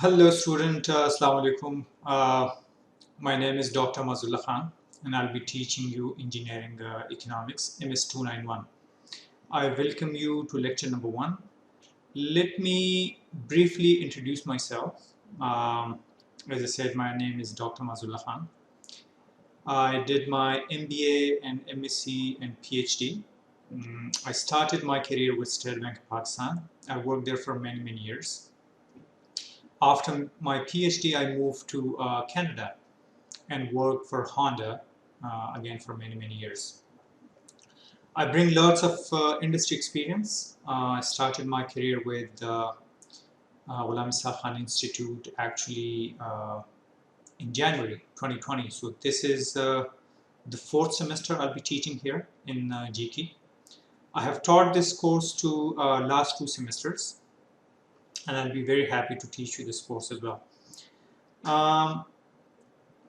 Hello student, Assalamu alaikum. My name is Dr. Mazullah Khan and I'll be teaching you Engineering Economics MS 291. I welcome you to lecture number 1. Let me briefly introduce myself. As I said, my name is Dr. Mazullah Khan. I did my MBA and MSc and PhD. I started my career with State Bank of Pakistan. I worked there for many years. After my PhD, I moved to Canada and worked for Honda again for many years. I bring lots of industry experience. I started my career with Ghulam Ishaq Khan Institute actually in January 2020. So this is the 4th semester I'll be teaching here in GK. I have taught this course to last 2 semesters and I'll be very happy to teach you this course as well.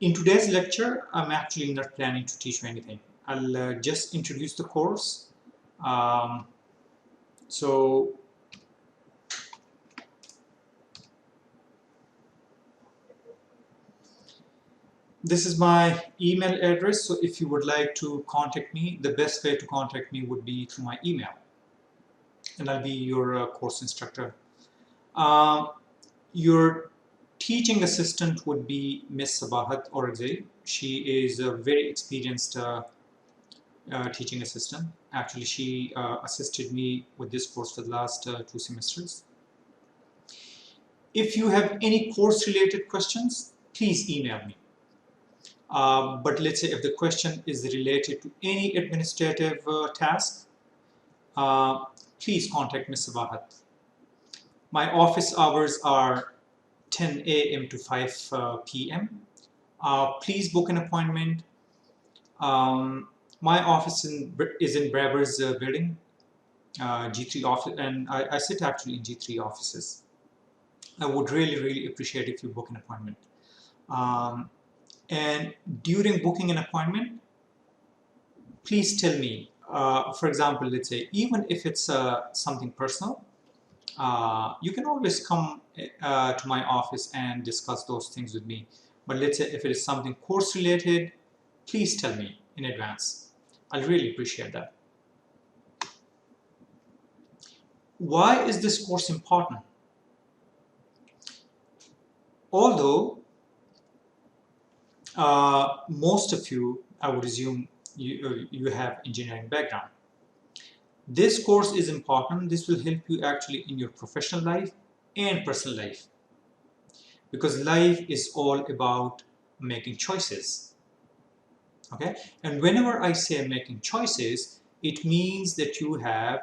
In today's lecture, I'm actually not planning to teach you anything. I'll just introduce the course. So this is my email address. So if you would like to contact me, the best way to contact me would be through my email. And I'll be your course instructor. Your teaching assistant would be Miss Sabahat Orakzai. She is a very experienced teaching assistant. Actually, she assisted me with this course for the last 2 semesters. If you have any course related questions, please email me. But let's say if the question is related to any administrative task, please contact Ms. Sabahat. My office hours are 10 a.m. to 5 p.m. Please book an appointment. My office is in Braber's building, G3 office, and I sit actually in G3 offices. I would really appreciate if you book an appointment. And during booking an appointment, please tell me, for example, let's say, even if it's something personal, you can always come to my office and discuss those things with me. But let's say if it is something course related, please tell me in advance. I'll really appreciate that. Why is this course important? Although most of you, I would assume, you have engineering background. This course is important. This will help you actually in your professional life and personal life, because life is all about making choices. Okay, and whenever I say making choices, it means that you have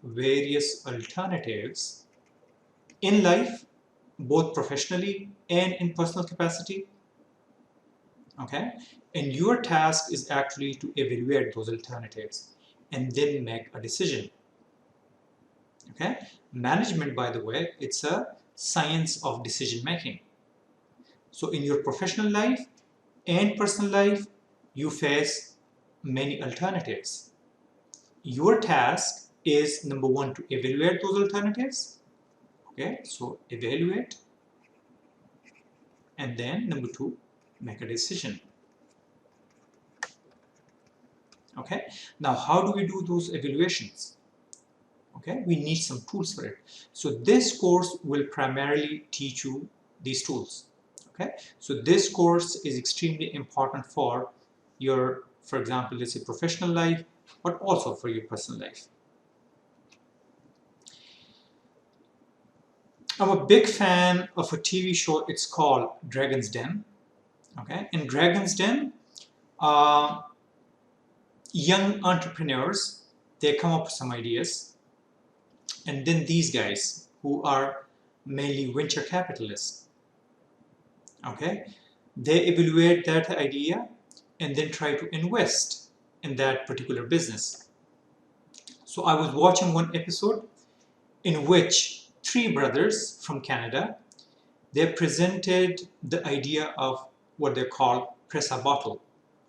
various alternatives in life, both professionally and in personal capacity. Okay, and your task is actually to evaluate those alternatives and then make a decision. Okay, management, by the way, it's a science of decision making. So in your professional life and personal life, you face many alternatives. Your task is, number 1, to evaluate those alternatives. Okay, so evaluate, and then number 2, make a decision. Okay, now how do we do those evaluations? Okay, we need some tools for it. So this course will primarily teach you these tools. Okay, so this course is extremely important for your, for example, let's say professional life, but also for your personal life. I'm a big fan of a TV show. It's called Dragon's Den. Okay, in Dragon's Den, young entrepreneurs, they come up with some ideas, and then these guys, who are mainly venture capitalists, okay, they evaluate that idea and then try to invest in that particular business. So I was watching one episode in which 3 brothers from Canada, they presented the idea of what they call press a bottle.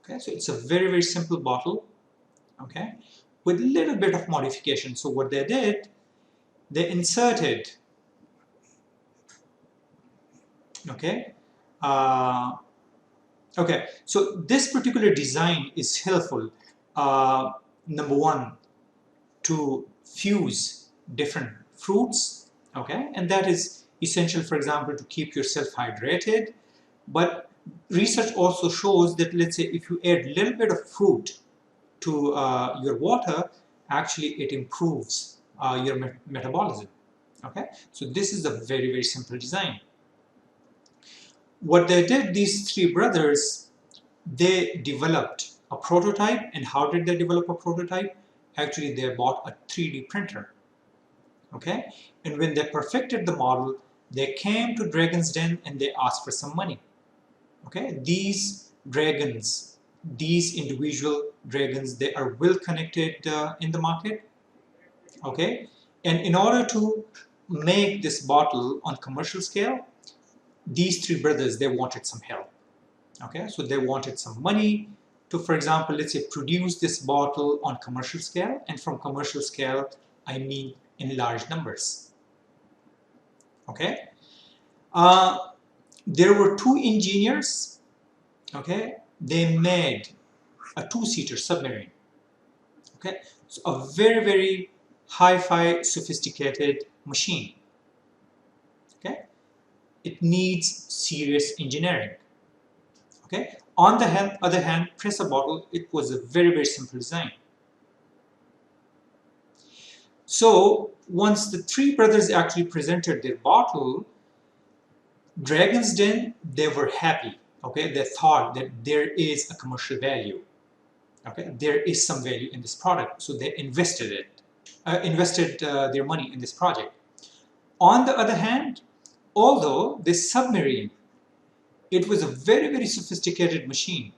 Okay, so it's a very simple bottle, okay, with a little bit of modification. So what they did, they inserted Okay. Uh, okay. So this particular design is helpful. Number one, to fuse different fruits. Okay, and that is essential, for example, to keep yourself hydrated. But research also shows that, let's say, if you add a little bit of fruit to your water, actually it improves your metabolism. Okay, so this is a very, very simple design. What they did, these three brothers, they developed a prototype. And how did they develop a prototype? Actually, they bought a 3D printer. Okay, and when they perfected the model, they came to Dragon's Den and they asked for some money. Okay, these dragons, these individual dragons, they are well connected in the market. Okay, and in order to make this bottle on commercial scale, these three brothers, they wanted some help. Okay, so they wanted some money to, for example, let's say, produce this bottle on commercial scale. And from commercial scale, I mean in large numbers. Okay, there were two engineers. Okay, they made a two-seater submarine. Okay, so a very, very hi-fi sophisticated machine. Okay, it needs serious engineering. Okay, on the other hand, Press a Bottle, it was a very, very simple design. So once the three brothers actually presented their bottle, Dragon's Den, they were happy. Okay, they thought that there is a commercial value. Okay, there is some value in this product, so they invested their money in this project. On the other hand, although this submarine, it was a very, very sophisticated machine.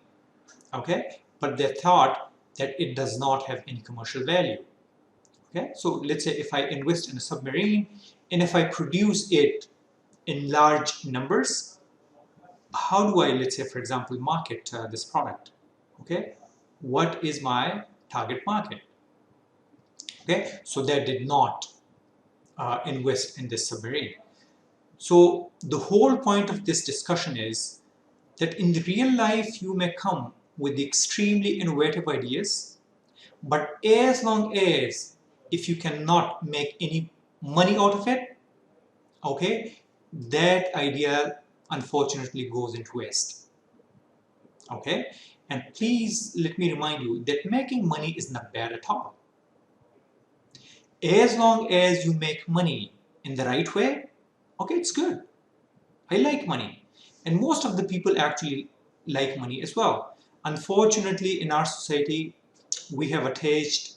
Okay, but they thought that it does not have any commercial value. Okay, so let's say if I invest in a submarine and if I produce it in large numbers, how do I, let's say, for example, market this product? Okay, what is my target market? Okay, so they did not invest in this submarine. So the whole point of this discussion is that in the real life you may come with extremely innovative ideas, but as long as if you cannot make any money out of it, okay, that idea unfortunately goes into waste. Okay, and please let me remind you that making money is not bad at all. As long as you make money in the right way, okay, it's good. I like money, and most of the people actually like money as well. Unfortunately, in our society, we have attached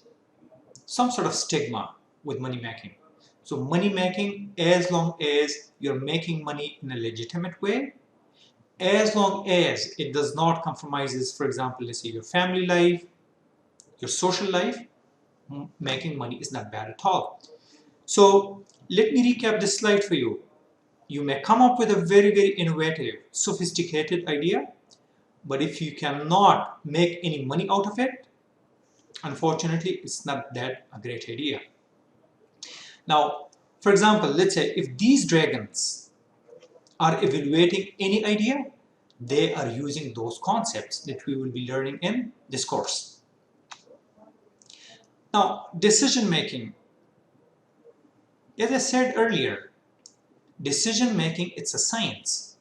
some sort of stigma with money making. So money making, as long as you're making money in a legitimate way, as long as it does not compromises, for example, let's say your family life, your social life, making money is not bad at all. So let me recap this slide for you. You may come up with a very, very innovative, sophisticated idea, but if you cannot make any money out of it, unfortunately, it's not that a great idea. Now, for example, let's say if these dragons are evaluating any idea, they are using those concepts that we will be learning in this course. Now, decision making. As I said earlier, decision making, it's a science.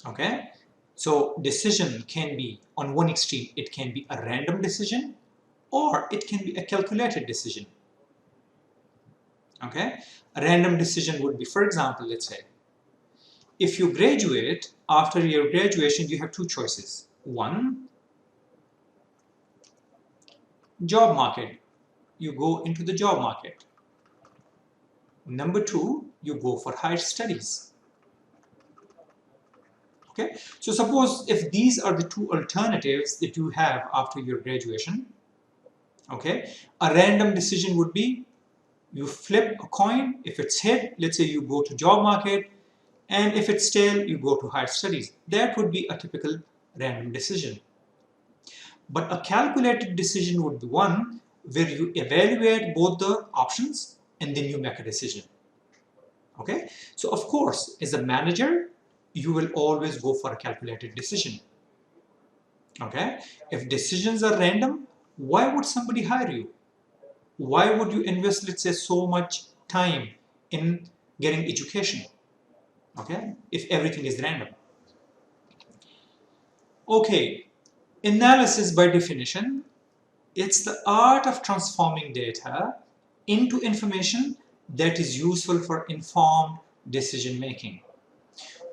Okay? So decision can be, on one extreme, it can be a random decision or it can be a calculated decision. Okay? A random decision would be, for example, let's say, if you graduate, after your graduation, you have two choices. One, job market. You go into the job market. Number two, you go for higher studies. Okay, so suppose if these are the two alternatives that you have after your graduation, okay, a random decision would be you flip a coin. If it's hit, let's say you go to job market, and if it's tail, you go to higher studies. That would be a typical random decision. But a calculated decision would be one where you evaluate both the options and then you make a decision. Okay, so of course, as a manager, you will always go for a calculated decision. Okay, if decisions are random, why would somebody hire you? Why would you invest, let's say, so much time in getting education? Okay, if everything is random. Okay, analysis by definition, it's the art of transforming data into information that is useful for informed decision making.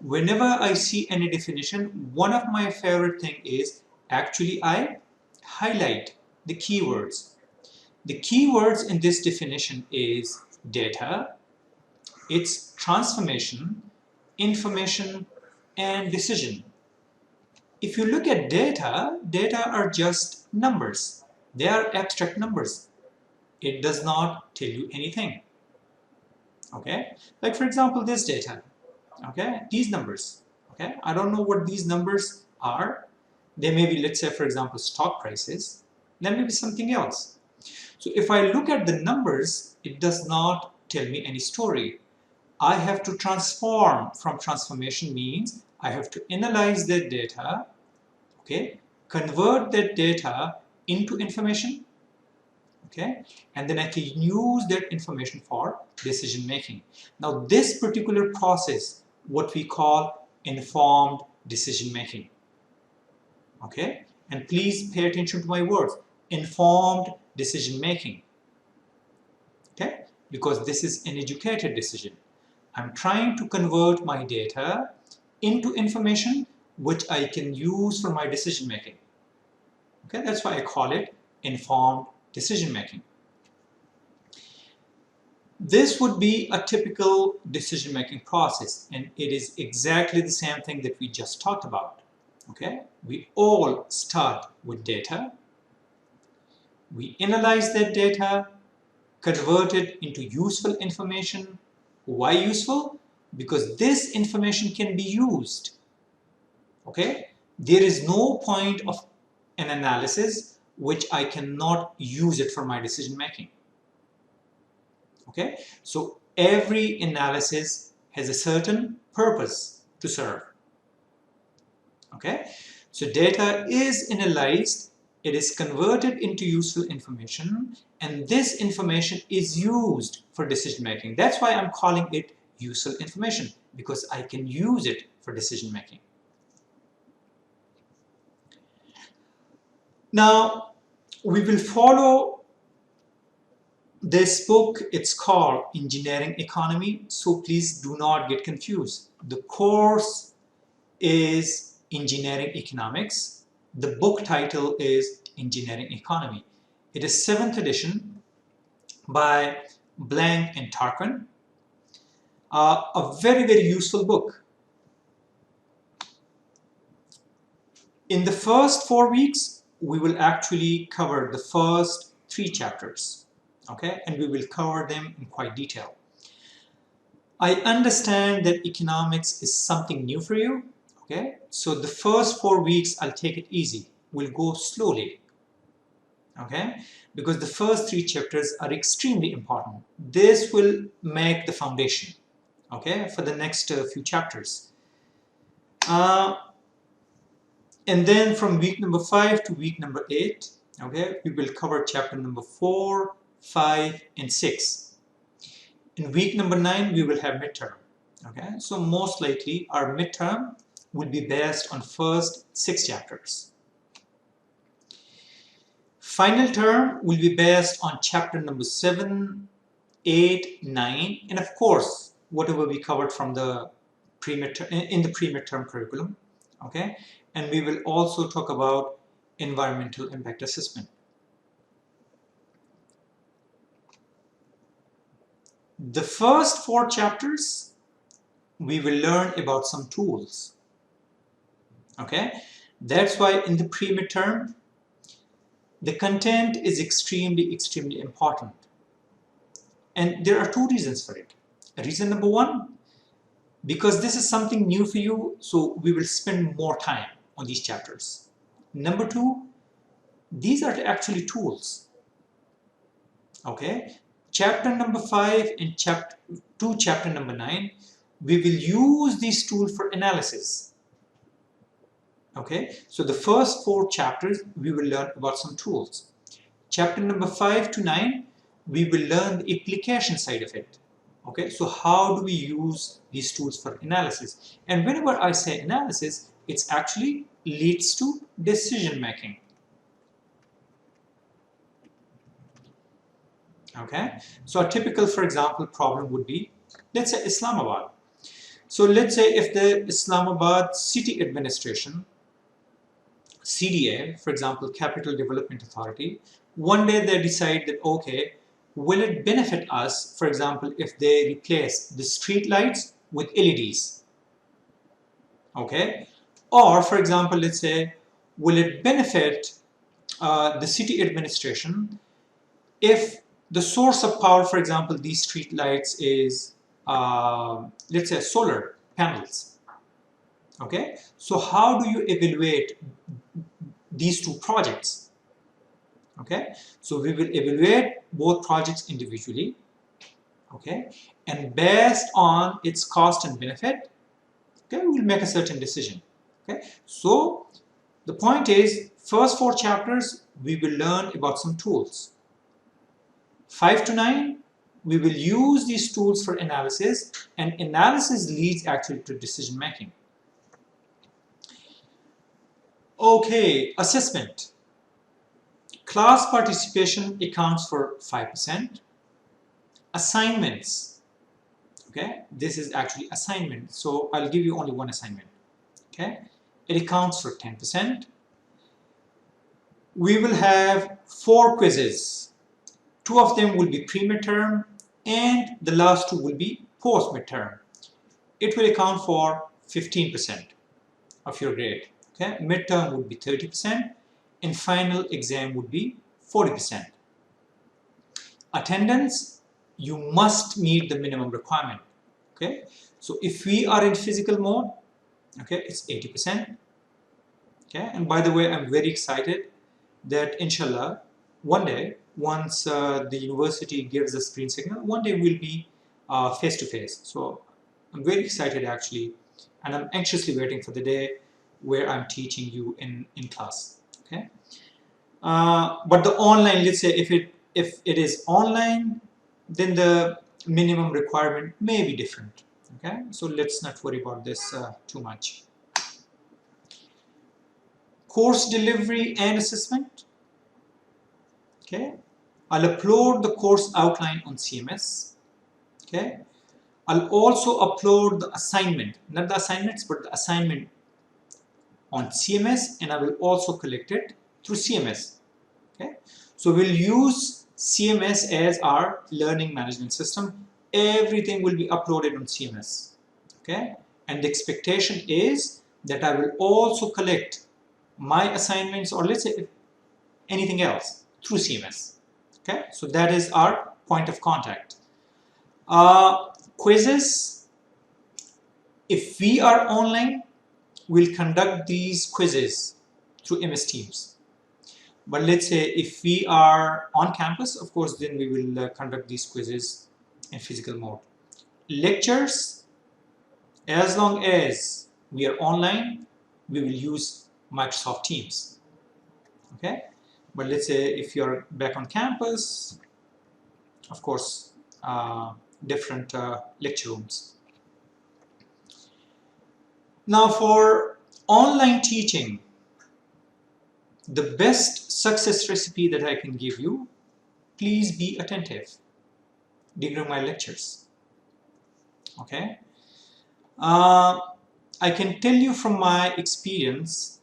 Whenever I see any definition, one of my favorite thing is actually I highlight the keywords. The keywords in this definition is data, its transformation, information, and decision. If you look at data, data are just numbers. They are abstract numbers. It does not tell you anything. Okay, like for example, this data. Okay, these numbers. Okay, I don't know what these numbers are. They may be, let's say, for example, stock prices. There may be something else. So if I look at the numbers, it does not tell me any story. I have to transform. From transformation means I have to analyze that data, okay, convert that data into information, okay, and then I can use that information for decision making. Now this particular process, what we call informed decision making, okay, and please pay attention to my words, informed decision making, okay, because this is an educated decision. I'm trying to convert my data into information which I can use for my decision making. Okay, that's why I call it informed decision making. This would be a typical decision making process, and it is exactly the same thing that we just talked about. Okay, we all start with data, we analyze that data, convert it into useful information. Why useful? Because this information can be used. Okay, there is no point of an analysis which I cannot use it for my decision making. Okay, so every analysis has a certain purpose to serve. Okay, so data is analyzed, it is converted into useful information, and this information is used for decision making. That's why I'm calling it useful information, because I can use it for decision making. Now we will follow this book. It's called Engineering Economy, so please do not get confused. The course is Engineering Economics. The book title is Engineering Economy. It is 7th edition by Blank and Tarquin. A very, very useful book. In the first 4 weeks, we will actually cover the first 3 chapters. Okay, and we will cover them in quite detail. I understand that economics is something new for you. Okay, so the first 4 weeks I'll take it easy. We'll go slowly. Okay, because the first 3 chapters are extremely important. This will make the foundation, okay, for the next few chapters. And then from week number 5 to week number 8, okay, we will cover chapter number 4, 5, and 6. In week number 9, we will have midterm. Okay, so most likely our midterm will be based on first 6 chapters. Final term will be based on chapter number 7, 8, 9, and of course, whatever we covered from the in the pre-midterm curriculum. Okay, and we will also talk about environmental impact assessment. The first 4 chapters, we will learn about some tools. Okay, that's why in the pre-midterm, the content is extremely, extremely important. And there are 2 reasons for it. Reason number 1, because this is something new for you, so we will spend more time on these chapters. Number 2, these are actually tools. Okay, chapter number 5 and to chapter number 9, we will use this tool for analysis. Okay, so the first 4 chapters we will learn about some tools. Chapter number 5 to 9, we will learn the application side of it. Okay, so how do we use these tools for analysis? And whenever I say analysis, it actually leads to decision making. Okay, so a typical, for example, problem would be, let's say Islamabad. So let's say if the Islamabad City Administration, CDA, for example, Capital Development Authority, one day they decide that, okay, will it benefit us, for example, if they replace the street lights with LEDs? Okay, or for example, let's say, will it benefit the city administration if the source of power, for example, these street lights is, let's say, solar panels? Okay, so how do you evaluate these 2 projects? Okay, so we will evaluate both projects individually, okay, and based on its cost and benefit, okay, we will make a certain decision. Okay, so the point is, first 4 chapters we will learn about some tools. 5 to 9, we will use these tools for analysis, and analysis leads actually to decision making. Okay, assessment. Class participation accounts for 5%. Assignments, okay, this is actually assignment, so I'll give you only one assignment. Okay, it accounts for 10%. We will have 4 quizzes. 2 of them will be pre-midterm and the last 2 will be post-midterm. It will account for 15% of your grade. Okay, midterm would be 30% and final exam would be 40%. Attendance, you must meet the minimum requirement. Okay, so if we are in physical mode, okay, it's 80%. Okay, and by the way, I'm very excited that inshallah one day, once the university gives us green signal, one day we'll be face to face. So I'm very excited actually, and I'm anxiously waiting for the day where I'm teaching you in class. Okay, but the online, let's say if it is online, then the minimum requirement may be different. Okay, so let's not worry about this too much. Course delivery and assessment. Okay, I'll upload the course outline on CMS. Okay, I'll also upload the assignment, not the assignments, but the assignment on CMS, and I will also collect it through CMS. Okay, so we'll use CMS as our learning management system. Everything will be uploaded on CMS. Okay, and the expectation is that I will also collect my assignments, or let's say anything else, through CMS. Okay, so that is our point of contact. Quizzes, if we are online, we'll conduct these quizzes through MS Teams. But let's say if we are on campus, of course, then we will conduct these quizzes in physical mode. Lectures, as long as we are online, we will use Microsoft Teams. Okay, but let's say if you're back on campus, of course, different lecture rooms. Now for online teaching, the best success recipe that I can give you, please be attentive during my lectures. Okay, I can tell you from my experience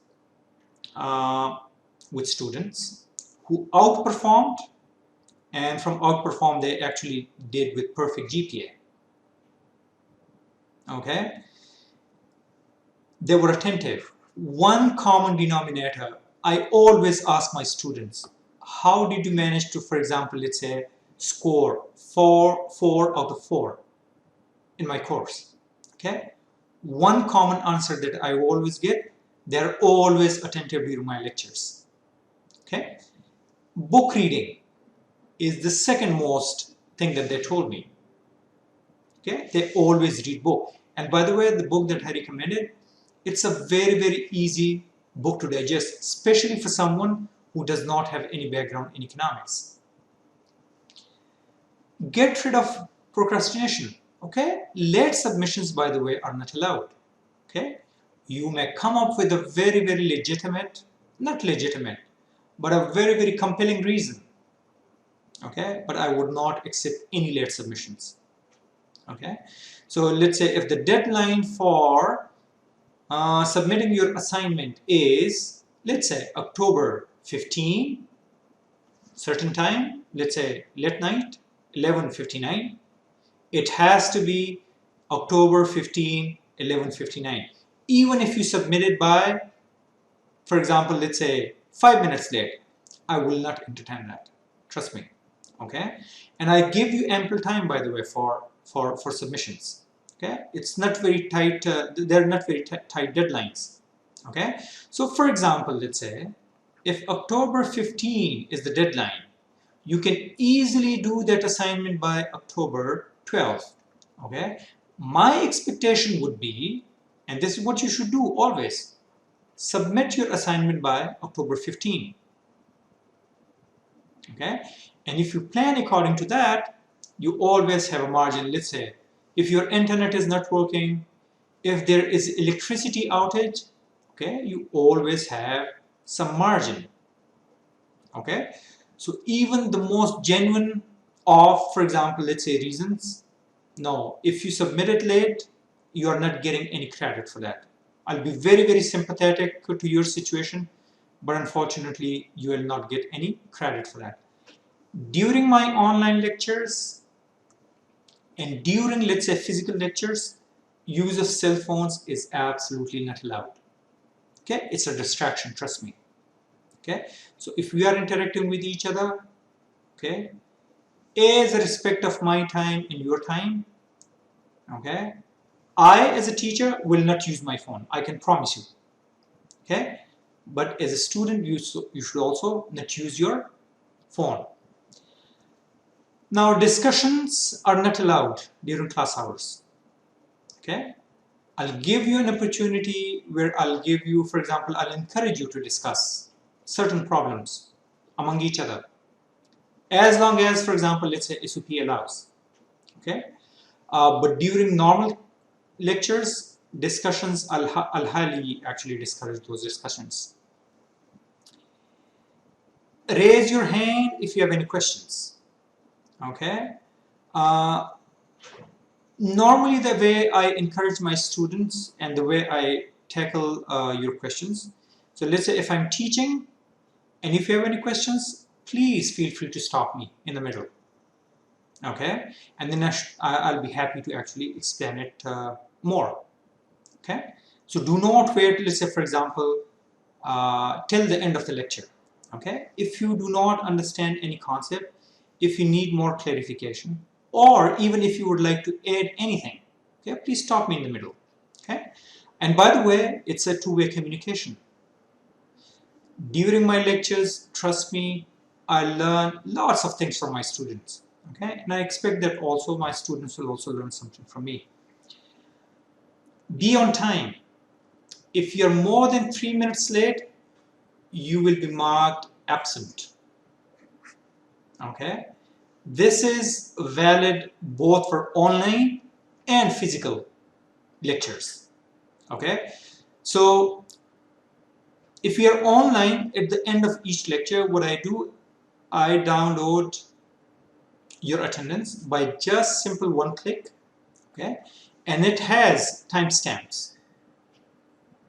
with students who outperformed, and from outperform they actually did with perfect GPA. Okay, they were attentive. One common denominator, I always ask my students, how did you manage to, for example, let's say, score 4 out of 4 in my course? Okay, one common answer that I always get, they're always attentive during my lectures. Okay, book reading is the second most thing that they told me. Okay, they always read book. And by the way, the book that I recommended, it's a very easy book to digest, especially for someone who does not have any background in economics. Get rid of procrastination. Okay, late submissions, by the way, are not allowed. Okay, you may come up with a very legitimate, not legitimate, but a very compelling reason. Okay, but I would not accept any late submissions. Okay, so let's say if the deadline for submitting your assignment is, let's say, October 15, certain time, let's say late night, 11:59, it has to be October 15, 11:59. Even if you submit it by, for example, let's say 5 minutes late, I will not entertain that. Trust me. Okay, and I give you ample time, by the way, for submissions. Okay, it's not very tight. They're not very tight deadlines. Okay, so for example, let's say if October 15 is the deadline, you can easily do that assignment by October 12th. Okay, my expectation would be, and this is what you should do always, submit your assignment by October 15. Okay, and if you plan according to that, you always have a margin. Let's say if your internet is not working, if there is electricity outage, okay, you always have some margin. Okay, so even the most genuine of, for example, let's say reasons, no, if you submit it late, you are not getting any credit for that. I'll be very sympathetic to your situation, but unfortunately you will not get any credit for that. During my online lectures and during, let's say, physical lectures, use of cell phones is absolutely not allowed. Okay, it's a distraction, trust me. Okay, so if we are interacting with each other, okay, as a respect of my time and your time, okay, I as a teacher will not use my phone, I can promise you. Okay, but as a student, you should also not use your phone. Now, discussions are not allowed during class hours. Okay, I'll give you an opportunity where I'll give you, for example, I'll encourage you to discuss certain problems among each other, as long as, for example, let's say SOP allows. Okay, but during normal lectures, discussions, I'll highly actually discourage those discussions. Raise your hand if you have any questions. Okay, normally the way I encourage my students and the way I tackle your questions, so let's say if I'm teaching and if you have any questions, please feel free to stop me in the middle. Okay, and then I'll be happy to actually explain it more. Okay, so do not wait, let's say, for example, till the end of the lecture. Okay, if you do not understand any concept, if you need more clarification, or even if you would like to add anything, okay, please stop me in the middle. Okay, and by the way, it's a two-way communication. During my lectures, trust me, I learn lots of things from my students. Okay, and I expect that also my students will also learn something from me. Be on time. If you're more than 3 minutes late, you will be marked absent. Okay, this is valid both for online and physical lectures. Okay, so if you are online, at the end of each lecture, what I do, I download your attendance by just simple one click. Okay, and it has timestamps.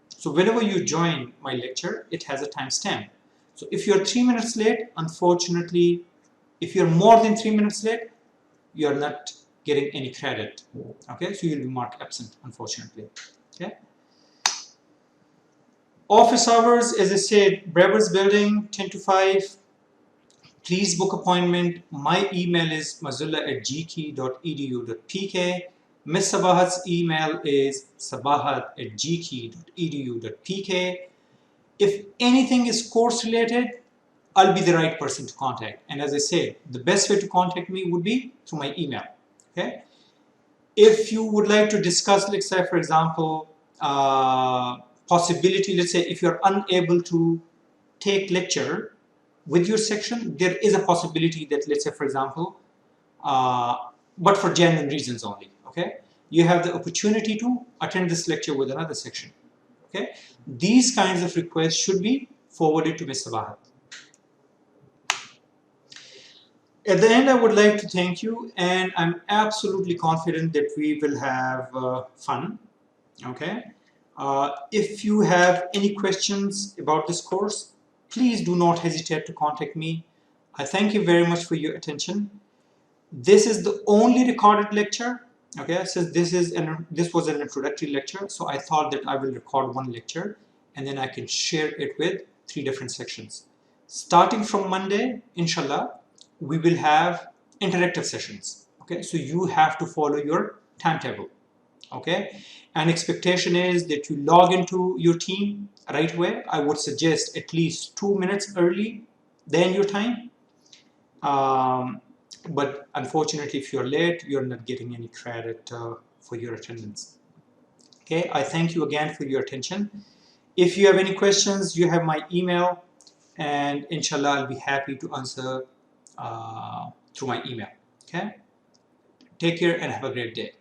So whenever you join my lecture, it has a timestamp. So if you're 3 minutes late, unfortunately, if you're more than 3 minutes late, you're not getting any credit. Okay, so you'll be marked absent, unfortunately. Okay. Office hours, as I said, Brevers Building, 10 to 5. Please book appointment. My email is mazulla@gki.edu.pk. Ms. Sabahat's email is sabahat@gki.edu.pk. If anything is course related, I'll be the right person to contact. And as I said, the best way to contact me would be through my email. Okay. If you would like to discuss, let's say, for example, possibility, let's say, if you're unable to take lecture with your section, there is a possibility that, let's say, for example, but for genuine reasons only, okay, you have the opportunity to attend this lecture with another section, okay. These kinds of requests should be forwarded to Ms. Sabahat. At the end, I would like to thank you, and I'm absolutely confident that we will have fun, okay. If you have any questions about this course, please do not hesitate to contact me. I thank you very much for your attention. This is the only recorded lecture, okay, since this was an introductory lecture, so I thought that I will record one lecture and then I can share it with 3 different sections. Starting from Monday, inshallah, we will have interactive sessions, okay, so you have to follow your timetable, okay, and expectation is that you log into your team right away. I would suggest at least 2 minutes early than your time. But unfortunately, if you're late, you're not getting any credit for your attendance. Okay, I thank you again for your attention. If you have any questions, you have my email, and inshallah, I'll be happy to answer through my email. Okay, take care and have a great day.